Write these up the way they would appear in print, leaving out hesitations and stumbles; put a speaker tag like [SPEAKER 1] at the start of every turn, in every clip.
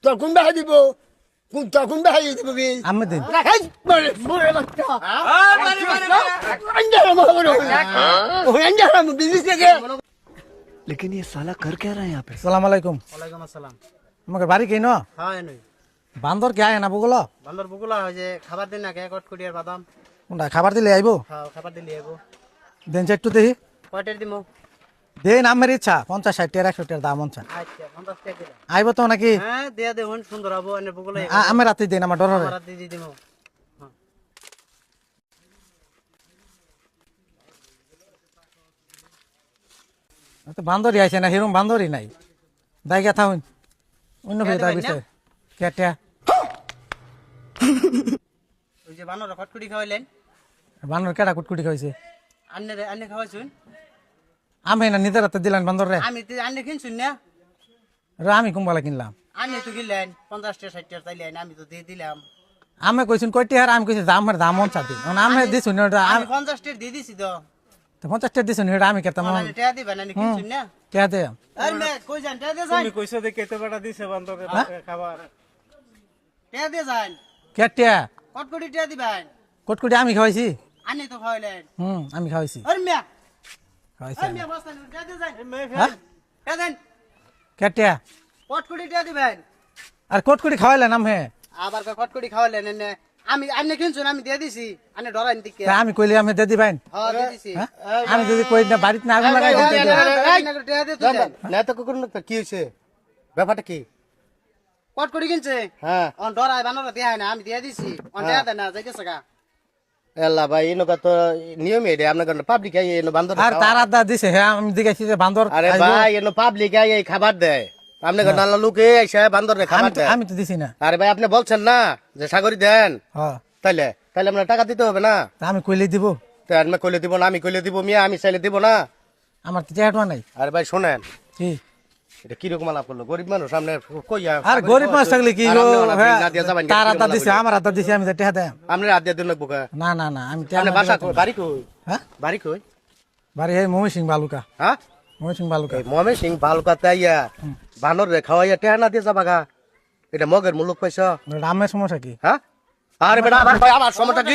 [SPEAKER 1] তোর কোন বাহাই দিব তোর কোন বাহাই দিব বিল
[SPEAKER 2] আমি দিন
[SPEAKER 1] রাখাই বলে বলে বাচ্চা अंडा हम बिजनेस के
[SPEAKER 3] लेकिन ये साला कर क्या रहा है यहाँ पे?
[SPEAKER 2] সালাম আলাইকুম
[SPEAKER 4] ওয়ালাইকুম আসসালাম।
[SPEAKER 2] আমাকে বাড়ি কেন
[SPEAKER 4] হ্যাঁ এনই
[SPEAKER 2] বান্দর কে আয় না বগুলো
[SPEAKER 4] বান্দর বুকুলা হয় যে খাবার দিন না কে কটকটি আর বাদাম
[SPEAKER 2] কোনটা খাবার দিলে আইবো
[SPEAKER 4] হ্যাঁ খাবার দিলি এবো
[SPEAKER 2] দেন একটু দেখি
[SPEAKER 4] কয়টার দিমু?
[SPEAKER 2] দেন আমার ইচ্ছা 50 60 100 টাকার দাম আনছা
[SPEAKER 4] আচ্ছা 50 টাকা দিলাম।
[SPEAKER 2] আইবো তো নাকি
[SPEAKER 4] হ্যাঁ দিয়া দে হন সুন্দর হবো এনে বুকুলা
[SPEAKER 2] আমি রাতে দেন আমার ডর হবে
[SPEAKER 4] আমরা দি দিমু।
[SPEAKER 2] তো বান্দরই আইছে না হিরম বান্দরই নাই দাই গা থাউন অন্য ফের দাই বিষয় কেটে
[SPEAKER 4] ওই যে বানর কটকটি খাওয়াইলেন
[SPEAKER 2] বান্দর কেডা কুটকুটি খাইছে
[SPEAKER 4] আন্নে খাওয়াইছুন
[SPEAKER 2] আমি না নিজের হাতে দিলেন বান্দর রে
[SPEAKER 4] আমি তো আন্নে কিনছুন না
[SPEAKER 2] আমি কুম্বালা কিনলাম
[SPEAKER 4] আন্নে তো কিনলেন 50 টাকা 60 টাকা চাইলেন আমি তো দিয়ে দিলাম।
[SPEAKER 2] আমি কইছুন কয়টি হার আমি কইছি দাম দাম অনছা দিন আমি দিছুন ওটা
[SPEAKER 4] আমি 50 টাকা দিয়ে দিছি তো
[SPEAKER 2] 50 টাকা দিছুন এটা আমি কেতাম
[SPEAKER 4] আন্নে টাকা দিবেন আন্নে কিনছুন না
[SPEAKER 2] কে দে
[SPEAKER 4] আরে মে কই যান টাকা দিয়ে যান
[SPEAKER 5] তুমি কইছো যে কেতে বেটা দিছে বান্দরে খাবার
[SPEAKER 4] টাকা দিয়ে যান
[SPEAKER 2] কেটে
[SPEAKER 4] কটকটি টাকা দিবেন
[SPEAKER 2] কুটকুটি আমি খাওয়াইছি
[SPEAKER 4] আন্নে তো খাওয়াইলেন
[SPEAKER 2] আমি খাওয়াইছি
[SPEAKER 4] আরে মে
[SPEAKER 2] খাওয়াইছি
[SPEAKER 4] আরে
[SPEAKER 2] আমি।
[SPEAKER 4] মে বস্তা টাকা দিয়ে যান
[SPEAKER 2] হ্যাঁ
[SPEAKER 4] টাকা দেন
[SPEAKER 2] কেটে
[SPEAKER 4] কটকটি টাকা দিবেন
[SPEAKER 2] আর কুটকুটি খাওয়াইলেন আমি
[SPEAKER 4] আবার কটকটি খাওয়াইলেন এনে আমি আন্নে কিনছুন আমি দিয়ে দিছি আন্নে ডরাইন দিকে
[SPEAKER 2] তা আমি কইলে আমি দিয়ে দিবেন
[SPEAKER 4] হ্যাঁ দিয়ে দিছি
[SPEAKER 2] হ্যাঁ? আমি যদি কই না বাড়িতে না আগুন লাগাই দিতে দিই।
[SPEAKER 4] টাকা দিয়ে তুই দেন।
[SPEAKER 1] না তো কোন কি হইছে ব্যাপারটা কি
[SPEAKER 4] কটকটি কিনছে
[SPEAKER 1] হ্যাঁ
[SPEAKER 4] অন ডরাই বানরা দেয় না আমি দিয়ে দিছি অন টাকা দেন না যাইতেছে গা
[SPEAKER 1] এলা ভাই এনকা তো নিয়ম এডে আপনার পাবলিক আই এনো বান্দর
[SPEAKER 2] আর তার আদা দিছে হ্যাঁ আমি দিগাইছি যে বান্দর
[SPEAKER 1] আরে
[SPEAKER 2] আইবো।
[SPEAKER 1] ভাই এনো পাবলিক আই এই খাবার দেয় আপনি নালা লোকে এসে বান্দর খাবার
[SPEAKER 2] আমি তো-
[SPEAKER 1] দেয়
[SPEAKER 2] আমি তো দিছি না
[SPEAKER 1] আরে ভাই আপনি বলছেন না যে সাগরি দেন
[SPEAKER 2] হ্যাঁ
[SPEAKER 1] তাইলে তাইলে আপনার টাকা দিতে হবে না
[SPEAKER 2] তা আমি কইলে দিব
[SPEAKER 1] তাই আমি কইলে দিব না আমি কইলে দিব মিয়া আমি চাইলে দিব না
[SPEAKER 2] আমার তো চেহারা নাই
[SPEAKER 1] আরে ভাই শোনেন
[SPEAKER 2] কি
[SPEAKER 1] এটা কিরকম আলাপ করলো গরিব মানুষ সামনে কইয়া
[SPEAKER 2] আর গরিব মানুষ থাকলে কি
[SPEAKER 1] আর
[SPEAKER 2] গো,
[SPEAKER 1] আপনি ওলা বিল
[SPEAKER 2] হ্যাঁ,
[SPEAKER 1] না দিয়া যাবেন,
[SPEAKER 2] তার
[SPEAKER 1] কিরকম
[SPEAKER 2] আদা
[SPEAKER 1] আলাপ
[SPEAKER 2] দিছে
[SPEAKER 1] হইলো?
[SPEAKER 2] আমার আদা দিছে আমি টেহা দেয়
[SPEAKER 1] আপনি রাত দিয়ে দিন লাগবো কা
[SPEAKER 2] না না না আমি টেহা
[SPEAKER 1] আপনি
[SPEAKER 2] না
[SPEAKER 1] বাসা
[SPEAKER 2] দিলে
[SPEAKER 1] কই বাড়ি কই
[SPEAKER 2] হ্যাঁ
[SPEAKER 1] বাড়ি কই
[SPEAKER 2] বাড়ি এই মমি সিং বালুকা
[SPEAKER 1] হ্যাঁ
[SPEAKER 2] মমি সিং বালুকা
[SPEAKER 1] এই মমে সিং ভাল কথা ইয়া বানর রে খাওয়াইয়া টেহা না দিয়ে যাবা গা এটা মগের মুলুক পয়সা
[SPEAKER 2] রামের সমস্যা কি
[SPEAKER 1] হ্যাঁ আরে বেটা আবার ভাই আমার সমস্যা কি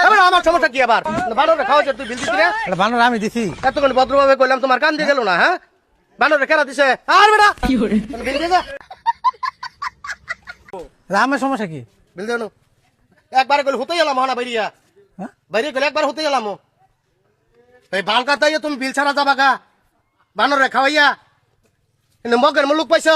[SPEAKER 1] আবার আমার সমস্যা কি আবার বানর রে খাওয়াইছে তুই বিল দিছিস রে
[SPEAKER 2] এটা বানর আমি দিছি
[SPEAKER 1] এতক্ষণ ভদ্রভাবে কইলাম তোমার কান দিয়ে গেল না হ্যাঁ বানর রে কেনা দিছে আর বেটা বিল দিয়ে যা
[SPEAKER 2] রামের সমস্যা কি
[SPEAKER 1] বিল দেন একবার কইলে হতেই এলাম হনা বাইরিয়া
[SPEAKER 2] হ্যাঁ
[SPEAKER 1] বাইরে গেলে একবার হতেই এলাম এই ভাল কাতাইয়া তুমি বিল ছাড়া যাবা গা বানর রে খাওয়াইয়া কিন্তু মগের মুলুক পাইছ